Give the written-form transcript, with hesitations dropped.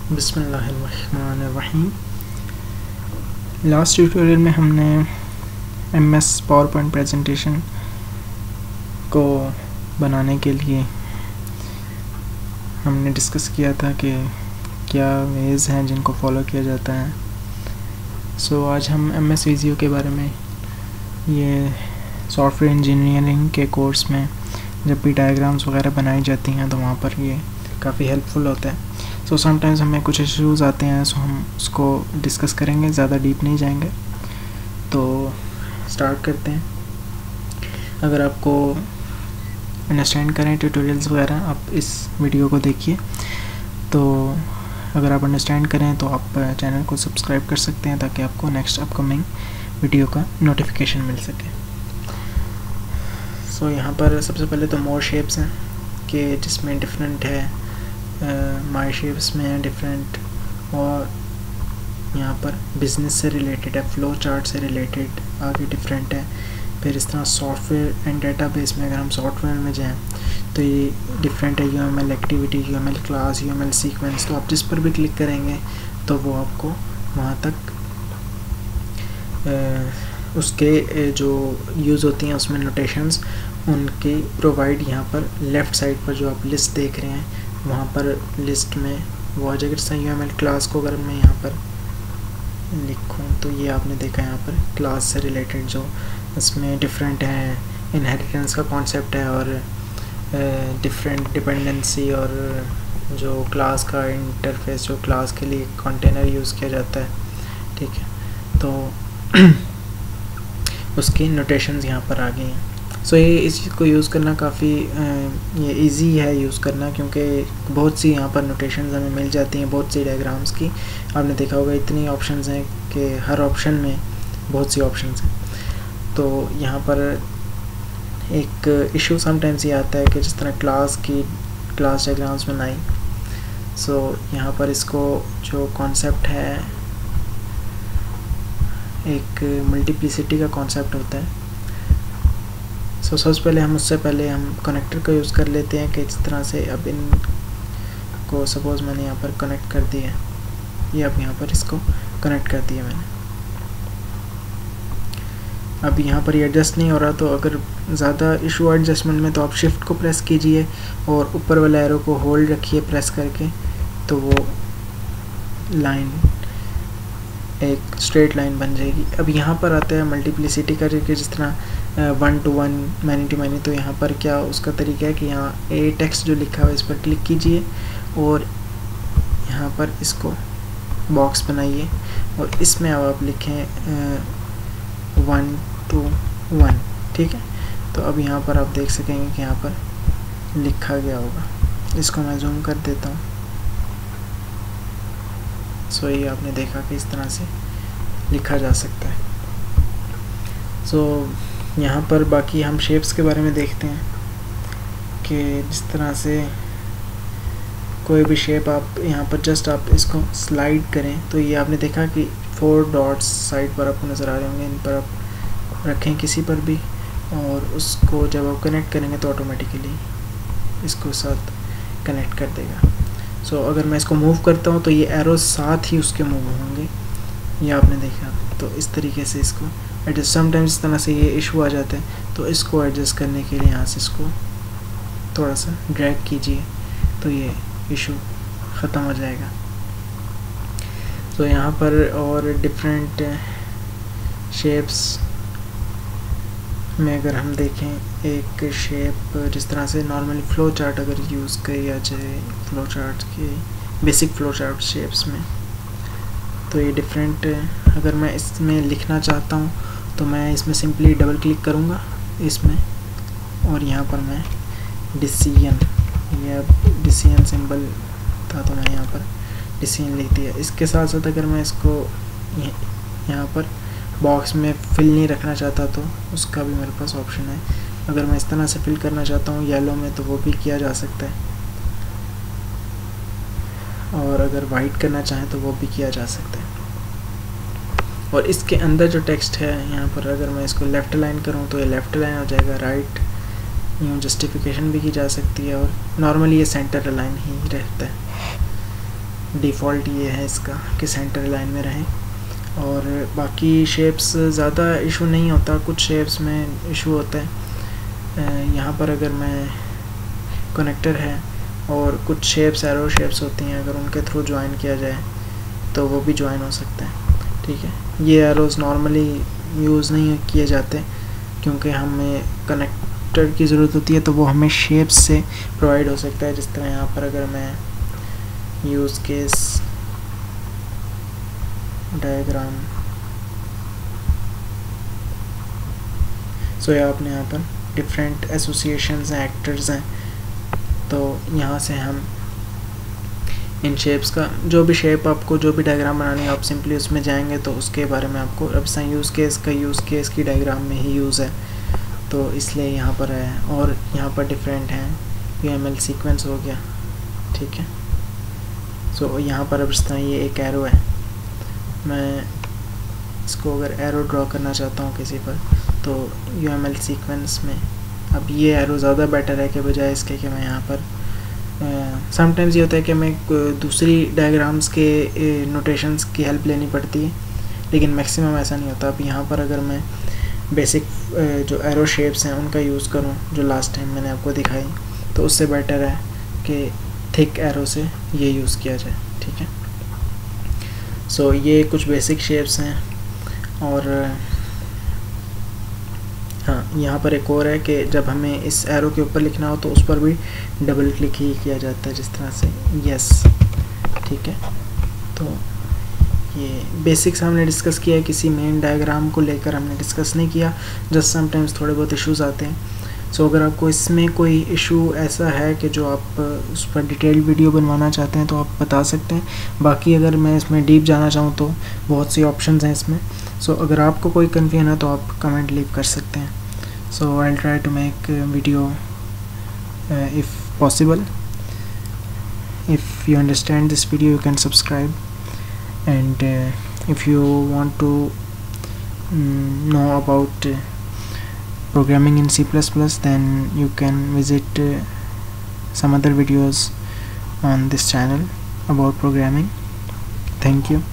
बिस्मिल्लाहिर्रहमानिर्रहीम। Last tutorial में हमने MS पावरपॉइंट प्रेजेंटेशन को बनाने के लिए हमने डिस्कस किया था कि क्या वेज़ हैं जिनको फॉलो किया जाता है। आज हम MS विज़ियो के बारे में, ये सॉफ्टवेयर इंजीनियरिंग के कोर्स में जब भी डायग्राम्स वगैरह बनाई जाती हैं तो वहाँ पर ये काफ़ी हेल्पफुल होता है। समटाइम्स हमें कुछ इश्यूज़ आते हैं, हम उसको डिस्कस करेंगे, ज़्यादा डीप नहीं जाएंगे। तो स्टार्ट करते हैं। अगर आपको अंडरस्टैंड करें ट्यूटोरियल्स वगैरह, आप इस वीडियो को देखिए। तो अगर आप अंडरस्टैंड करें तो आप चैनल को सब्सक्राइब कर सकते हैं ताकि आपको नेक्स्ट अपकमिंग वीडियो का नोटिफिकेशन मिल सके। यहाँ पर सबसे पहले तो मोर शेप्स हैं कि जिसमें डिफरेंट है, माई शेप्स में है डिफरेंट, और यहाँ पर बिजनेस से रिलेटेड है, फ्लो चार्ट से रिलेटेड आगे डिफरेंट है। फिर इस तरह सॉफ्टवेयर एंड डेटाबेस में अगर हम सॉफ्टवेयर में जाएं तो ये डिफरेंट है, UML activity, UML class, UML sequence. तो आप जिस पर भी क्लिक करेंगे तो वो आपको वहाँ तक उसके जो यूज़ होती हैं उसमें नोटेशंस उनकी प्रोवाइड यहाँ पर लेफ़्ट साइड पर जो आप लिस्ट देख रहे हैं वहाँ पर लिस्ट में वो आ जाएगा। जैसे UML क्लास को अगर मैं यहाँ पर लिखूँ तो ये आपने देखा यहाँ पर क्लास से रिलेटेड जो इसमें डिफरेंट है, इनहेरिटेंस का कॉन्सेप्ट है और डिफरेंट डिपेंडेंसी और जो क्लास का इंटरफेस जो क्लास के लिए कंटेनर यूज़ किया जाता है, ठीक है। तो उसकी नोटेशंस यहाँ पर आ गई हैं। ये इस चीज़ को यूज़ करना काफ़ी ये इजी है यूज़ करना, क्योंकि बहुत सी यहाँ पर नोटेशंस हमें मिल जाती हैं बहुत सी डायग्राम्स की। आपने देखा होगा इतनी ऑप्शंस हैं कि हर ऑप्शन में बहुत सी ऑप्शंस हैं। तो यहाँ पर एक इशू समटाइम्स ये आता है कि जिस तरह क्लास डायग्राम्स बनाई, यहाँ पर इसको जो कॉन्सेप्ट है एक मल्टीप्लिसिटी का कॉन्सेप्ट होता है। सबसे पहले उससे पहले हम कनेक्टर का यूज़ कर लेते हैं कि इस तरह से अब इनको सपोज़ मैंने यहाँ पर कनेक्ट कर दिया, ये अब यहाँ पर इसको कनेक्ट कर दिया मैंने। अब यहाँ पर ये एडजस्ट नहीं हो रहा, तो अगर ज़्यादा इशू एडजस्टमेंट में तो आप शिफ्ट को प्रेस कीजिए और ऊपर वाला एरो को होल्ड रखिए प्रेस करके, तो वो लाइन एक स्ट्रेट लाइन बन जाएगी। अब यहाँ पर आता है मल्टीप्लिसिटी का, जो कि जिस तरह 1 to 1, मैनी टू मैनी। तो यहाँ पर क्या उसका तरीका है कि यहाँ ए टेक्स्ट जो लिखा हुआ है इस पर क्लिक कीजिए और यहाँ पर इसको बॉक्स बनाइए और इसमें अब आप लिखें 1 to 1, ठीक है। तो अब यहाँ पर आप देख सकेंगे कि यहाँ पर लिखा गया होगा। इसको मैं जूम कर देता हूँ। ये आपने देखा कि इस तरह से लिखा जा सकता है। यहाँ पर बाकी हम शेप्स के बारे में देखते हैं कि जिस तरह से कोई भी शेप आप यहाँ पर जस्ट आप इसको स्लाइड करें तो ये आपने देखा कि 4 डॉट्स साइड पर आपको नज़र आ रहे होंगे। इन पर आप रखें किसी पर भी और उसको जब आप कनेक्ट करेंगे तो ऑटोमेटिकली इसको साथ कनेक्ट कर देगा। अगर मैं इसको मूव करता हूँ तो ये एरोस साथ ही उसके मूव होंगे, ये आपने देखा। तो इस तरीके से इसको एडजस्ट, समटाइम्स इस तरह से ये इशू आ जाता है, तो इसको एडजस्ट करने के लिए यहाँ से इसको थोड़ा सा ड्रैग कीजिए तो ये इशू ख़त्म हो जाएगा। यहाँ पर और डिफरेंट शेप्स में अगर हम देखें, एक शेप जिस तरह से नॉर्मली फ्लो चार्ट अगर यूज़ किया जाए, फ्लो चार्ट के बेसिक फ्लो चार्ट शेप्स में, तो ये डिफरेंट, अगर मैं इसमें लिखना चाहता हूँ तो मैं इसमें सिंपली डबल क्लिक करूँगा इसमें और यहाँ पर मैं डिसीजन, ये डिसीजन सिंबल था तो मैं यहाँ पर डिसीजन लिख दिया। इसके साथ साथ अगर मैं इसको यहाँ पर बॉक्स में फिल नहीं रखना चाहता तो उसका भी मेरे पास ऑप्शन है। अगर मैं इस तरह से फिल करना चाहता हूँ येलो में तो वो भी किया जा सकता है, और अगर वाइट करना चाहें तो वो भी किया जा सकता है। और इसके अंदर जो टेक्स्ट है यहाँ पर अगर मैं इसको लेफ़्ट लाइन करूँ तो ये लेफ़्ट लाइन हो जाएगा, राइट यूँ जस्टिफिकेशन भी की जा सकती है, और नॉर्मली ये सेंटर अलाइन ही रहता है। डिफ़ॉल्ट ये है इसका कि सेंटर लाइन में रहे। और बाकी शेप्स ज़्यादा इशू नहीं होता, कुछ शेप्स में इशू होता है। यहाँ पर अगर मैं कनेक्टर है और कुछ शेप्स एरो शेप्स होती हैं, अगर उनके थ्रू ज्वाइन किया जाए तो वो भी ज्वाइन हो सकता है। ठीक है, ये एरोज़ नॉर्मली यूज़ नहीं किए जाते क्योंकि हमें कनेक्टर की ज़रूरत होती है, तो वो हमें शेप्स से प्रोवाइड हो सकता है। जिस तरह यहाँ पर अगर मैं यूज़ केस डायग्राम, सो ये आपने यहाँ पर डिफरेंट एसोसिएशंस हैं, एक्टर्स हैं, तो यहाँ से हम इन शेप्स का जो भी शेप आपको जो भी डायग्राम बनानी है आप सिंपली उसमें जाएंगे तो उसके बारे में आपको अब से यूज़ केस की डायग्राम में ही यूज़ है, तो इसलिए यहाँ पर है। और यहाँ पर डिफरेंट हैं, UML सीक्वेंस हो गया। ठीक है, सो यहाँ पर अब इस तरह ये एक एरो है, मैं इसको अगर एरो ड्रॉ करना चाहता हूँ किसी पर तो UML सीक्वेंस में अब ये एरो ज़्यादा बेटर है कि बजाय इसके कि मैं यहाँ पर समटाइम्स ये होता है कि मैं दूसरी डायग्राम्स के नोटेशंस की हेल्प लेनी पड़ती है, लेकिन मैक्सिमम ऐसा नहीं होता। अब यहाँ पर अगर मैं बेसिक जो एरो शेप्स हैं उनका यूज़ करूँ जो लास्ट टाइम मैंने आपको दिखाई, तो उससे बेटर है कि थिक एरो से ये यूज़ किया जाए। ठीक है, सो ये कुछ बेसिक शेप्स हैं। और हाँ, यहाँ पर एक और है कि जब हमें इस एरो के ऊपर लिखना हो तो उस पर भी डबल क्लिक ही किया जाता है, जिस तरह से यस। ठीक है, तो ये बेसिक्स हमने डिस्कस किया है, किसी मेन डायग्राम को लेकर हमने डिस्कस नहीं किया, जस्ट समटाइम्स थोड़े बहुत इश्यूज आते हैं। सो अगर आपको इसमें कोई इशू ऐसा है कि जो आप उस पर डिटेल्ड वीडियो बनवाना चाहते हैं तो आप बता सकते हैं। बाकी अगर मैं इसमें डीप जाना चाहूँ तो बहुत सी ऑप्शंस हैं इसमें। सो अगर आपको कोई कन्फ्यूजन है तो आप कमेंट लीव कर सकते हैं। So I will try to make video if possible. If you understand this video, you can subscribe, and if you want to know about programming in C++, then you can visit some other videos on this channel about programming. Thank you.